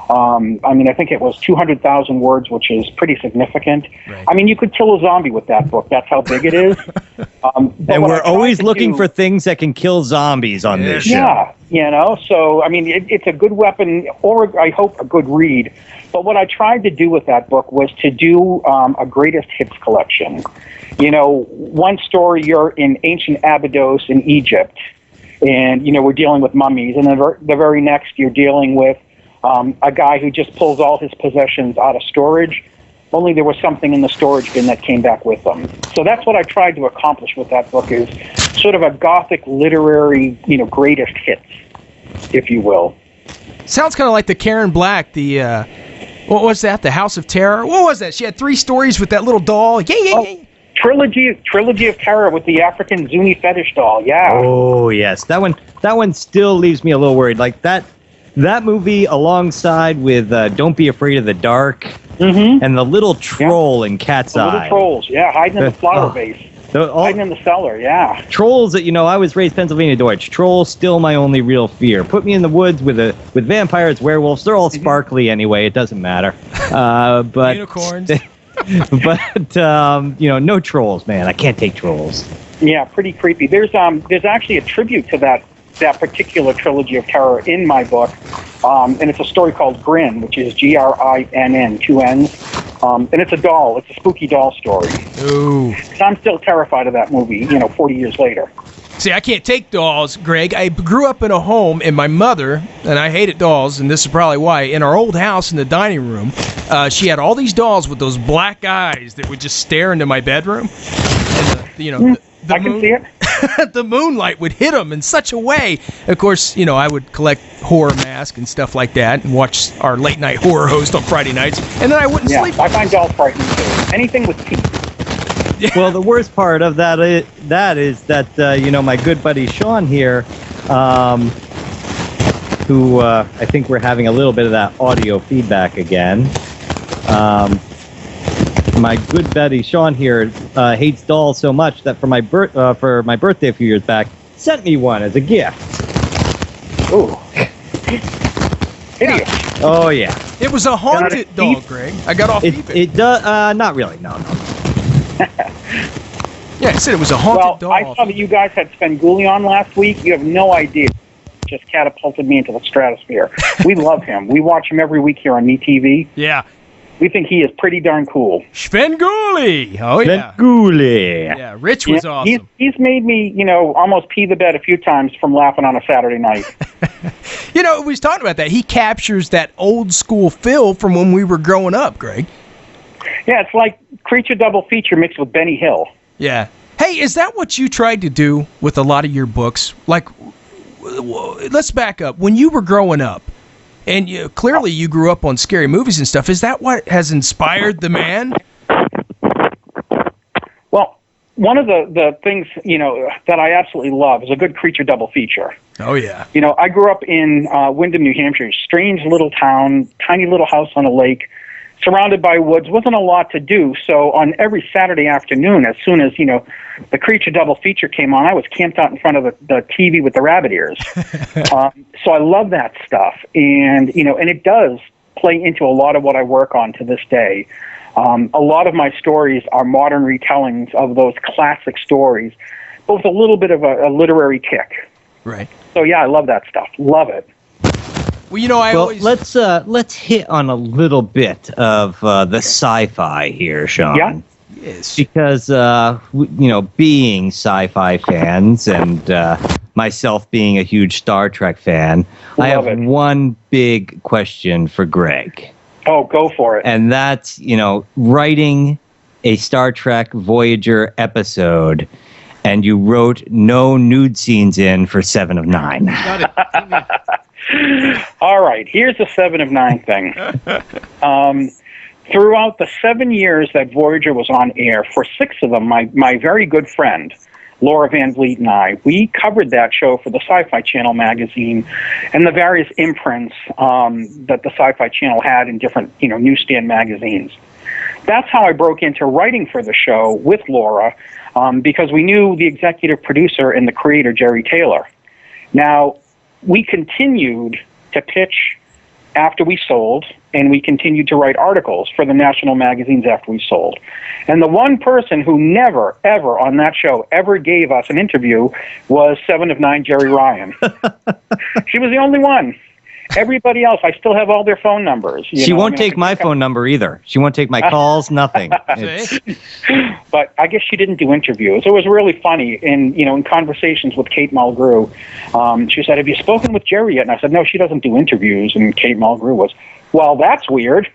I think it was 200,000 words, which is pretty significant. Right. You could kill a zombie with that book. That's how big it is. And we're always looking for things that can kill zombies on this show. Yeah, so, it's a good weapon, or I hope a good read. But what I tried to do with that book was to do a greatest hits collection. One story, you're in ancient Abydos in Egypt, and, we're dealing with mummies. And then the very next, you're dealing with a guy who just pulls all his possessions out of storage, only there was something in the storage bin that came back with them. So that's what I tried to accomplish with that book, is sort of a gothic literary, greatest hits, if you will. Sounds kind of like the Karen Black, the, what was that, the House of Terror? What was that? She had 3 stories with that little doll. Yeah. Trilogy of Terror with the African Zuni fetish doll, yeah. Oh, yes. That one still leaves me a little worried. Like, that That movie, alongside with Don't Be Afraid of the Dark, Mm-hmm. and the little troll in Cat's The little Eye. trolls, yeah, hiding in the flower vase. Hiding in the cellar, yeah. Trolls, I was raised Pennsylvania Deutsch. Trolls still my only real fear. Put me in the woods with vampires, werewolves. They're all sparkly anyway. It doesn't matter. But unicorns. But no trolls, man. I can't take trolls. Yeah, pretty creepy. There's actually a tribute to that particular trilogy of terror in my book, and it's a story called Grin, which is Grinn, 2 N's, and it's a doll. It's a spooky doll story. Ooh. So I'm still terrified of that movie, 40 years later. See, I can't take dolls, Greg. I grew up in a home, and my mother, and I hated dolls, and this is probably why, in our old house in the dining room, she had all these dolls with those black eyes that would just stare into my bedroom. And I can see it. The moonlight would hit them in such a way. Of course, I would collect horror masks and stuff like that and watch our late night horror host on Friday nights, and then I wouldn't sleep. I find dolls frightening too. Anything with teeth. Yeah. Well, the worst part of that is that my good buddy Sean here, who I think we're having a little bit of that audio feedback again. My good buddy Sean here hates dolls so much that for my birthday a few years back, sent me one as a gift. Ooh. Hideous. Oh yeah. It was a haunted doll, Greg. I got off eBay. It does not really. No. Yeah, I said it was a haunted doll. I saw that you guys had Svengoolie on last week. You have no idea. Just catapulted me into the stratosphere. We love him. We watch him every week here on MeTV. Yeah. We think he is pretty darn cool. Svengoolie! Oh, yeah. Svengoolie! Yeah, Rich was awesome. He's made me, almost pee the bed a few times from laughing on a Saturday night. We was talking about that. He captures that old school feel from when we were growing up, Greg. Yeah, it's like Creature Double Feature mixed with Benny Hill. Yeah. Hey, is that what you tried to do with a lot of your books? Like, let's back up. When you were growing up, and clearly you grew up on scary movies and stuff, is that what has inspired the man? Well, one of the things, that I absolutely love is a good Creature Double Feature. Oh, yeah. I grew up in Windham, New Hampshire, strange little town, tiny little house on a lake, surrounded by woods. Wasn't a lot to do, so on every Saturday afternoon, as soon as, the Creature Double Feature came on, I was camped out in front of the TV with the rabbit ears. So I love that stuff, and, and it does play into a lot of what I work on to this day. A lot of my stories are modern retellings of those classic stories, but with a little bit of a literary kick. Right. So, yeah, I love that stuff. Love it. Well, let's hit on a little bit of the sci-fi here, Sean. Yeah. Yes. Because being sci-fi fans and myself being a huge Star Trek fan, I have one big question for Greg. Oh, go for it. And that's, writing a Star Trek Voyager episode, and you wrote no nude scenes in for 7 of 9. All right, here's the 7 of 9 thing. Throughout the 7 years that Voyager was on air, for 6 of them, my very good friend, Laura Van Vliet and I, we covered that show for the Sci-Fi Channel magazine and the various imprints that the Sci-Fi Channel had in different, newsstand magazines. That's how I broke into writing for the show with Laura, because we knew the executive producer and the creator, Jerry Taylor. Now, we continued to pitch after we sold, and we continued to write articles for the national magazines after we sold. And the one person who never, ever on that show ever gave us an interview was 7 of 9 Jerry Ryan. She was the only one. Everybody else, I still have all their phone numbers. She won't take my phone number either. She won't take my calls, nothing. But I guess she didn't do interviews. It was really funny. In conversations with Kate Mulgrew, she said, "Have you spoken with Jerry yet?" And I said, "No, she doesn't do interviews." And Kate Mulgrew was, "Well, that's weird."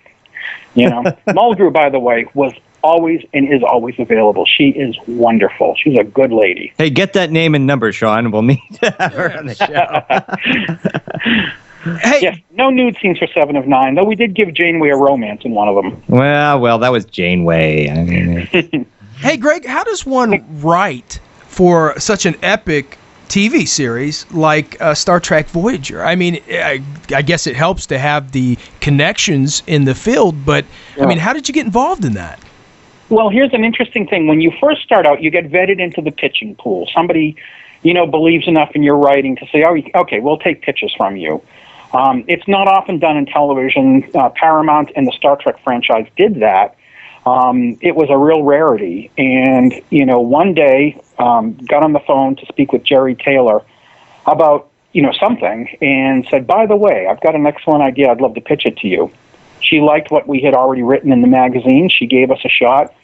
Mulgrew, by the way, was always and is always available. She is wonderful. She's a good lady. Hey, get that name and number, Sean. We'll need to have her on the show. Hey. Yes, no nude scenes for 7 of 9, though we did give Janeway a romance in one of them. Well, that was Janeway. Hey, Greg, how does one write for such an epic TV series like Star Trek Voyager. I mean, I guess it helps to have the connections in the field, but I mean, how did you get involved in that? Well, here's an interesting thing. When you first start out, you get vetted into the pitching pool. Somebody, believes enough in your writing to say, oh, okay, we'll take pitches from you. It's not often done in television. Paramount and the Star Trek franchise did that. It was a real rarity. And, one day, got on the phone to speak with Jerry Taylor about, something, and said, by the way, I've got an excellent idea. I'd love to pitch it to you. She liked what we had already written in the magazine. She gave us a shot.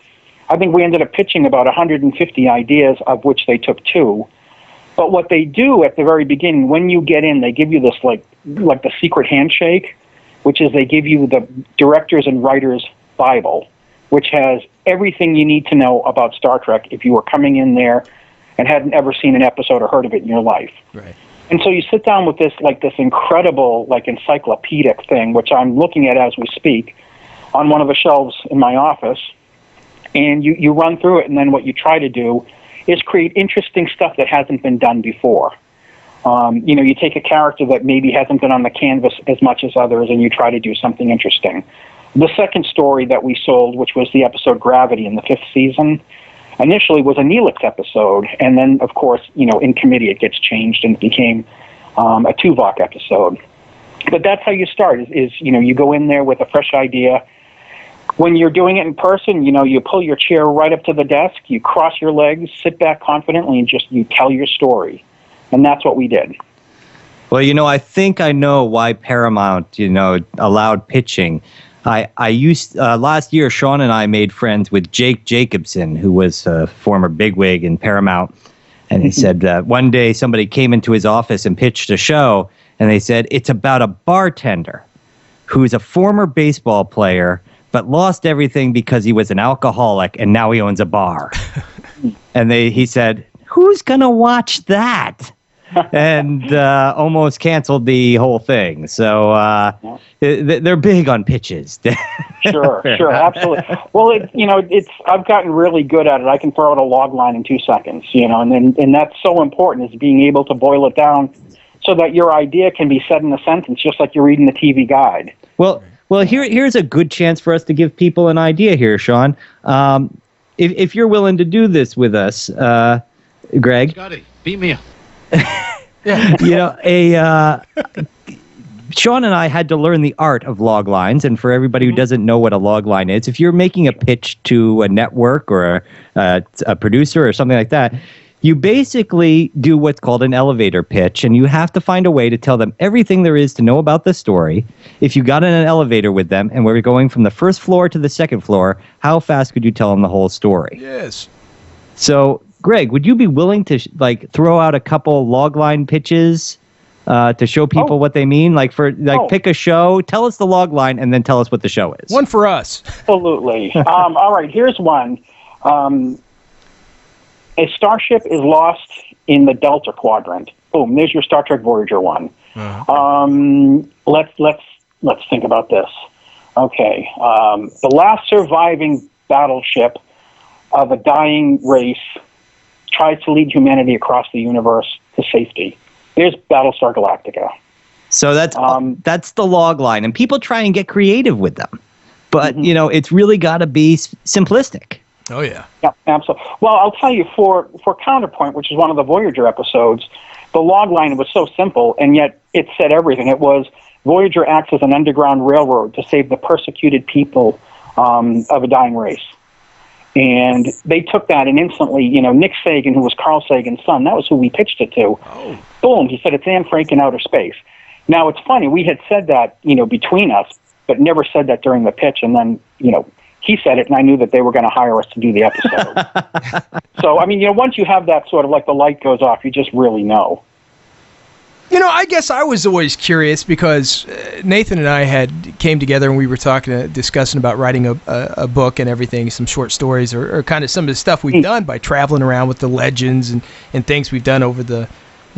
I think we ended up pitching about 150 ideas, of which they took 2. But what they do at the very beginning, when you get in, they give you this like the secret handshake, which is they give you the directors and writers Bible, which has everything you need to know about Star Trek if you were coming in there and hadn't ever seen an episode or heard of it in your life. Right. And so you sit down with this incredible encyclopedic thing, which I'm looking at as we speak, on one of the shelves in my office, and you run through it, and then what you try to do is create interesting stuff that hasn't been done before. You take a character that maybe hasn't been on the canvas as much as others, and you try to do something interesting. The second story that we sold, which was the episode Gravity in the 5th season, initially was a Neelix episode, and then, of course, in committee it gets changed and it became a Tuvok episode. But that's how you start, is you go in there with a fresh idea. When you're doing it in person, you pull your chair right up to the desk, you cross your legs, sit back confidently, and you tell your story. And that's what we did. Well, I think I know why Paramount, allowed pitching. I used last year, Sean and I made friends with Jake Jacobson, who was a former bigwig in Paramount. And he said one day somebody came into his office and pitched a show, and they said, it's about a bartender who's a former baseball player, but lost everything because he was an alcoholic, and now he owns a bar. And he said, who's going to watch that? And almost canceled the whole thing. So they're big on pitches. Sure, absolutely. Well, I've gotten really good at it. I can throw out a log line in 2 seconds, and that's so important, is being able to boil it down so that your idea can be said in a sentence, just like you're reading the TV guide. Well, here's a good chance for us to give people an idea here, Sean. If you're willing to do this with us, Greg. Scotty, beat me up. Sean and I had to learn the art of log lines, and for everybody who doesn't know what a log line is, if you're making a pitch to a network or a producer or something like that, you basically do what's called an elevator pitch, and you have to find a way to tell them everything there is to know about the story. If you got in an elevator with them and we're going from the first floor to the second floor, how fast could you tell them the whole story? Yes. So, Greg, would you be willing to throw out a couple logline pitches to show people what they mean? Pick a show, tell us the logline, and then tell us what the show is. One for us. Absolutely. All right, here's one. A starship is lost in the Delta Quadrant. Boom, there's your Star Trek Voyager one. Let's think about this. Okay, the last surviving battleship of a dying race tries to lead humanity across the universe to safety. There's Battlestar Galactica. So that's the log line, and people try and get creative with them, but it's really got to be simplistic. Oh yeah. Yeah, absolutely. Well, I'll tell you, for Counterpoint, which is one of the Voyager episodes, the log line was so simple, and yet it said everything. It was Voyager acts as an underground railroad to save the persecuted people of a dying race. And they took that, and instantly, Nick Sagan, who was Carl Sagan's son, that was who we pitched it to. Oh. Boom, he said, it's Anne Frank in outer space. Now, it's funny, we had said that, between us, but never said that during the pitch, and then, he said it, and I knew that they were going to hire us to do the episode. So, once you have that sort of the light goes off, you just really know. I guess I was always curious because Nathan and I came together and we were discussing about writing a book and everything, some short stories or kind of some of the stuff we've done by traveling around with the legends and things we've done over the,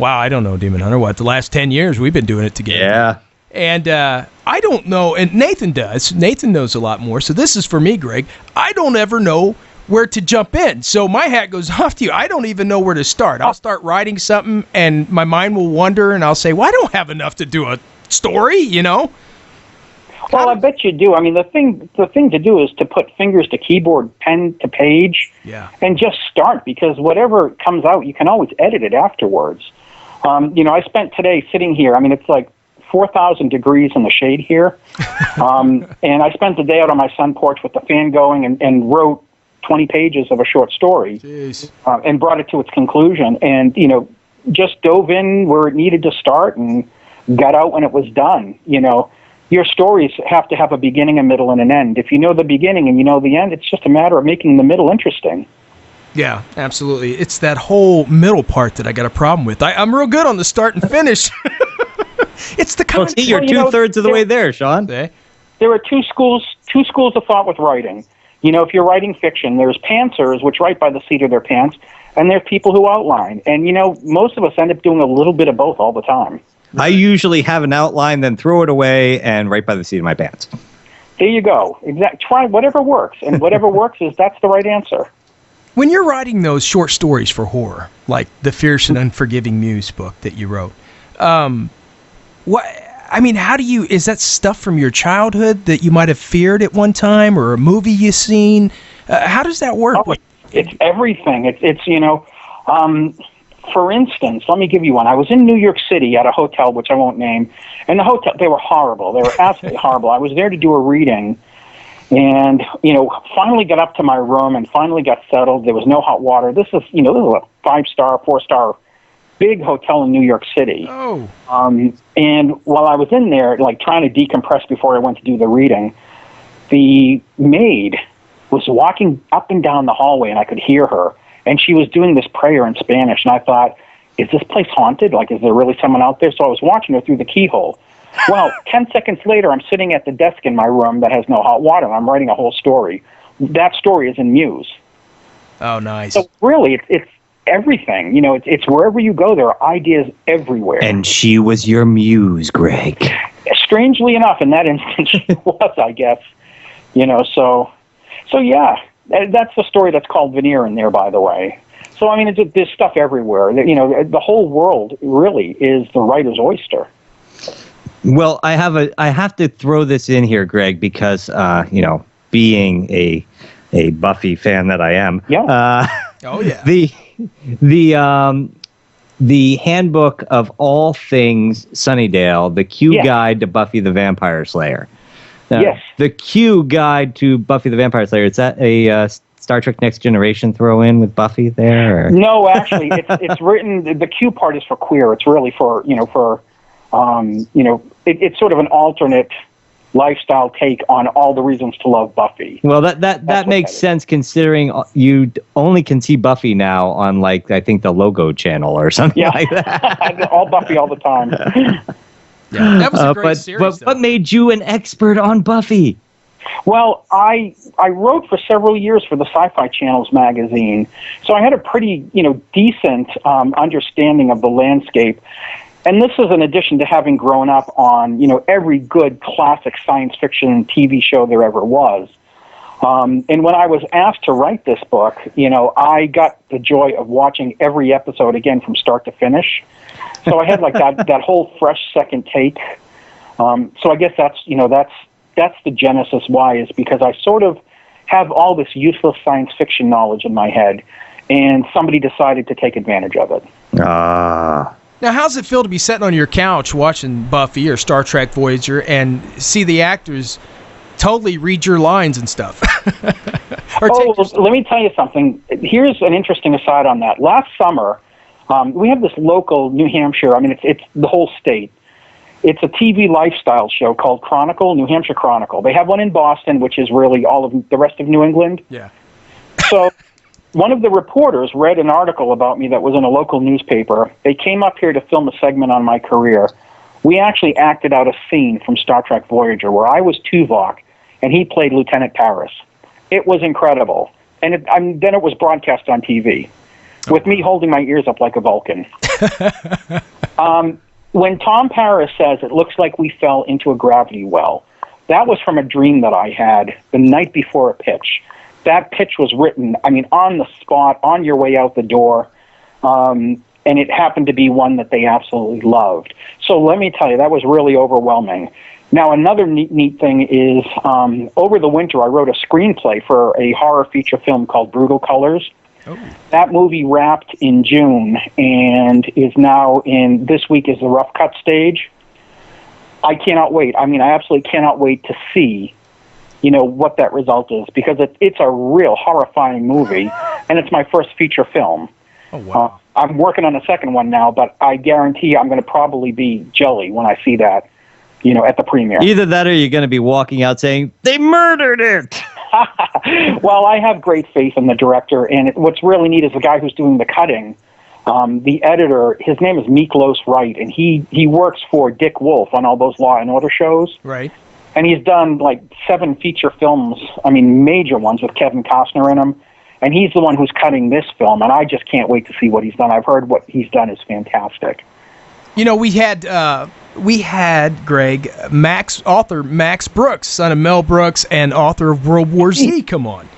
I don't know, Demon Hunter, the last 10 years we've been doing it together. Yeah. And I don't know, and Nathan does. Nathan knows a lot more. So this is for me, Greg. I don't ever know where to jump in. So my hat goes off to you. I don't even know where to start. I'll start writing something, and my mind will wander, and I'll say, well, I don't have enough to do a story, you know? Well, I bet you do. I mean, the thing to do is to put fingers to keyboard, pen to page, and just start, because whatever comes out, you can always edit it afterwards. You know, I spent today sitting here. I mean, it's like 4,000 degrees in the shade here. And I spent the day out on my sun porch with the fan going and wrote 20 pages of a short story and brought it to its conclusion. And, you know, just dove in where it needed to start and got out when it was done. You know, your stories have to have a beginning, a middle, and an end. If you know the beginning and you know the end, it's just a matter of making the middle interesting. Yeah, absolutely. It's that whole middle part that I got a problem with. I'm real good on the start and finish. It's the content. Well, see, you're two-thirds of the way there, Sean. There are two schools of thought with writing. You know, if you're writing fiction, there's pantsers, which write by the seat of their pants, and there's people who outline. And, you know, most of us end up doing a little bit of both all the time. I usually have an outline, then throw it away, and write by the seat of my pants. There you go. Try whatever works, and whatever works that's the right answer. When you're writing those short stories for horror, like the Fierce and Unforgiving Muse book that you wrote, how do you, is that stuff from your childhood that you might have feared at one time, or a movie you've seen? How does that work? Oh, it's everything. It's you know, for instance, let me give you one. I was in New York City at a hotel, which I won't name, and the hotel, they were horrible. They were absolutely horrible. I was there to do a reading, and, you know, finally got up to my room and finally got settled. There was no hot water. This is a 5-star, 4-star big hotel in New York City. Oh. And while I was in there, like, trying to decompress before I went to do the reading, the maid was walking up and down the hallway, and I could hear her. And she was doing this prayer in Spanish, and I thought, is this place haunted? Like, is there really someone out there? So I was watching her through the keyhole. Well, 10 seconds later, I'm sitting at the desk in my room that has no hot water, and I'm writing a whole story. That story is in Muse. Oh, nice. So really, it's everything. You know, it's wherever you go, there are ideas everywhere. And she was your muse, Greg. Strangely enough, in that instance, she was, I guess. You know, so yeah. That's the story that's called Veneer in there, by the way. So, I mean, there's stuff everywhere. You know, the whole world really is the writer's oyster. Well, I have to throw this in here, Greg, because you know, being a Buffy fan that I am. Yeah. Oh yeah. The handbook of all things Sunnydale, the Q guide to Buffy the Vampire Slayer. Yes. The Q guide to Buffy the Vampire Slayer. Is that a Star Trek Next Generation throw in with Buffy there? Or? No, actually, it's written. The Q part is for queer. It's really for it's sort of an alternate lifestyle take on all the reasons to love Buffy. Well, that makes sense, considering you only can see Buffy now on, like, I think the Logo channel or something like that. All Buffy all the time. Yeah, that was a great series. But what made you an expert on Buffy? Well, I wrote for several years for the Sci-Fi Channel's magazine, so I had a pretty decent understanding of the landscape. And this is in addition to having grown up on every good classic science fiction TV show there ever was. And when I was asked to write this book, I got the joy of watching every episode again from start to finish. So I had like that whole fresh second take. So I guess that's the genesis why, is because I sort of have all this useless science fiction knowledge in my head, and somebody decided to take advantage of it. Now, how's it feel to be sitting on your couch watching Buffy or Star Trek Voyager and see the actors totally read your lines and stuff? Let me tell you something. Here's an interesting aside on that. Last summer, we have this local New Hampshire, it's the whole state. It's a TV lifestyle show called Chronicle, New Hampshire Chronicle. They have one in Boston, which is really all of the rest of New England. Yeah. So one of the reporters read an article about me that was in a local newspaper. They came up here to film a segment on my career. We actually acted out a scene from Star Trek Voyager where I was Tuvok and he played Lieutenant Paris. It was incredible. And then it was broadcast on TV with me holding my ears up like a Vulcan. When Tom Paris says it looks like we fell into a gravity well, that was from a dream that I had the night before a pitch. that pitch was written, I mean, on the spot, on your way out the door, and it happened to be one that they absolutely loved. So let me tell you, that was really overwhelming. Now, another neat thing is, over the winter, I wrote a screenplay for a horror feature film called Brutal Colors. Oh. That movie wrapped in June and is now this week is the rough cut stage. I cannot wait. I mean, I absolutely cannot wait to see, what that result is, because it's a real horrifying movie, and it's my first feature film. Oh, wow. I'm working on a second one now, but I guarantee I'm going to probably be jelly when I see that, at the premiere. Either that or you're going to be walking out saying, they murdered it! Well, I have great faith in the director, and what's really neat is the guy who's doing the cutting. The editor, his name is Miklos Wright, and he works for Dick Wolf on all those Law and Order shows. Right. And he's done like 7 feature films, I mean major ones with Kevin Costner in them. And he's the one who's cutting this film, and I just can't wait to see what he's done. I've heard what he's done is fantastic. We had Greg, author Max Brooks, son of Mel Brooks, and author of World War Z, come on.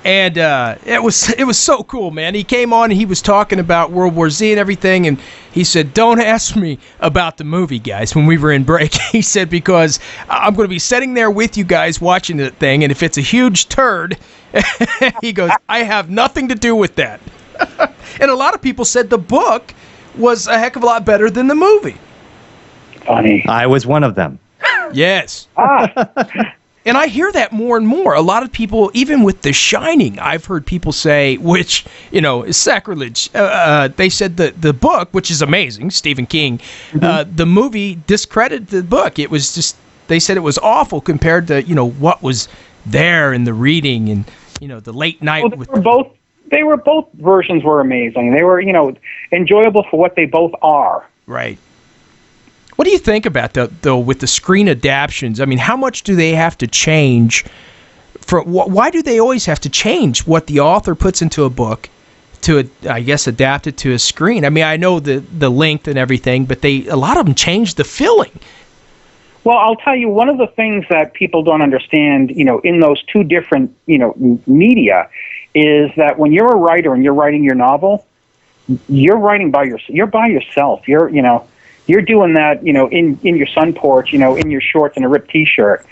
And it was so cool, man. He came on and he was talking about World War Z and everything, and he said, "Don't ask me about the movie, guys," when we were in break. He said, because I'm going to be sitting there with you guys watching the thing, and if it's a huge turd, he goes, I have nothing to do with that. And a lot of people said the book was a heck of a lot better than the movie. Funny. I was one of them. Yes. And I hear that more and more. A lot of people, even with The Shining, I've heard people say, which, is sacrilege. They said the book, which is amazing, Stephen King, the movie discredited the book. It was just, they said it was awful compared to, what was there in the reading and, the late night. Well, both versions were amazing. They were, enjoyable for what they both are. Right. What do you think about that, though, with the screen adaptions? I mean, how much do they have to change? Why do they always have to change what the author puts into a book to, I guess, adapt it to a screen? I mean, I know the length and everything, but a lot of them change the filling. Well, I'll tell you, one of the things that people don't understand, in those two different, media, is that when you're a writer and you're writing your novel, you're writing you're by yourself. You're doing that, in your sun porch, in your shorts and a ripped T-shirt.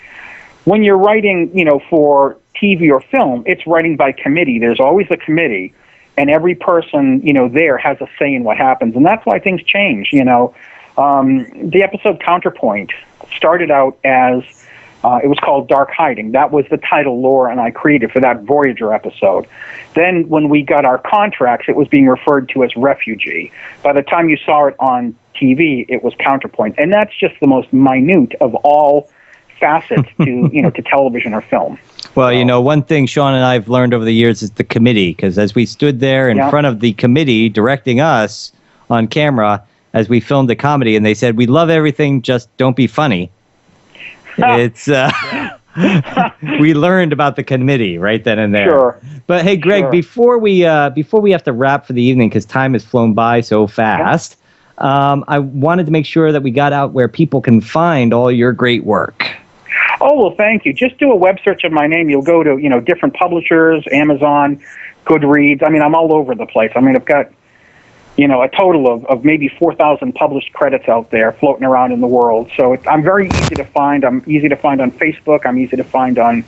When you're writing, for TV or film, it's writing by committee. There's always a committee, and every person, there has a say in what happens, and that's why things change. The episode Counterpoint started out as it was called Dark Hiding. That was the title Laura and I created for that Voyager episode. Then when we got our contracts, it was being referred to as Refugee. By the time you saw it on TV, it was Counterpoint. And that's just the most minute of all facets to, to television or film. Well, one thing Sean and I have learned over the years is the committee, because as we stood there in front of the committee directing us on camera as we filmed a comedy, and they said, "We love everything, just don't be funny." It's we learned about the committee right then and there. Sure. But hey, Greg, before we have to wrap for the evening, because time has flown by so fast, I wanted to make sure that we got out where people can find all your great work. Oh, well, thank you. Just do a web search of my name. You'll go to, different publishers, Amazon, Goodreads. I mean, I'm all over the place. I mean, I've got, a total of maybe 4,000 published credits out there floating around in the world. So I'm very easy to find. I'm easy to find on Facebook. I'm easy to find on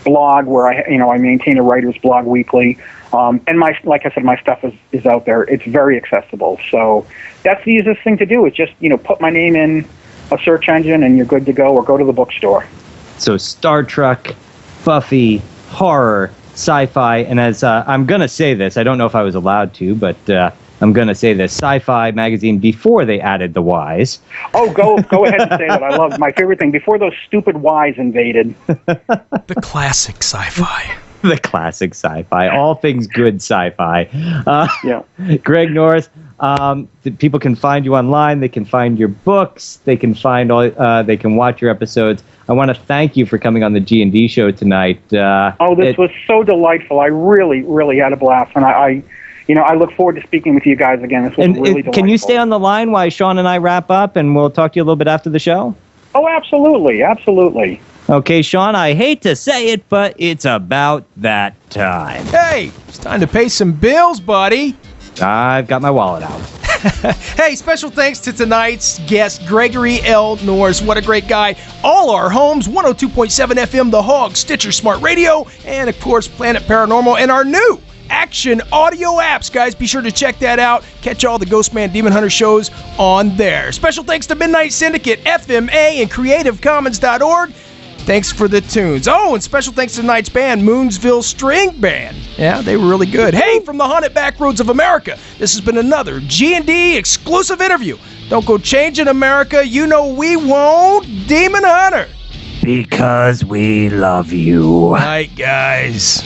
blog, where I maintain a writer's blog weekly. And like I said, my stuff is out there. It's very accessible. So that's the easiest thing to do is just, put my name in a search engine and you're good to go, or go to the bookstore. So Star Trek, Buffy, horror, sci-fi, and as I'm going to say this, I don't know if I was allowed to, but I'm going to say this, Sci-Fi magazine before they added the Ys. Oh, go ahead and say that. I love my favorite thing, before those stupid Ys invaded. The classic Sci-Fi. The classic Sci-Fi. All things good Sci-Fi. Greg Norris, people can find you online. They can find your books. They can find they can watch your episodes. I want to thank you for coming on the G&D show tonight. This was so delightful. I really, really had a blast, and I look forward to speaking with you guys again. This was really delightful. Can you stay on the line while Sean and I wrap up, and we'll talk to you a little bit after the show? Oh, absolutely, absolutely. Okay, Sean, I hate to say it, but it's about that time. Hey, it's time to pay some bills, buddy. I've got my wallet out. Hey, special thanks to tonight's guest, Gregory L. Norris. What a great guy. All our homes, 102.7 FM, The Hog, Stitcher Smart Radio, and of course, Planet Paranormal, and our new Action Audio apps. Guys, be sure to check that out. Catch all the Ghostman Demon Hunter shows on there. Special thanks to Midnight Syndicate, FMA, and CreativeCommons.org. Thanks for the tunes. Oh, and special thanks to tonight's band, Moonsville String Band. Yeah, they were really good. Hey, from the haunted back roads of America, this has been another G&D exclusive interview. Don't go changing America. You know we won't. Demon Hunter. Because we love you. Night, guys.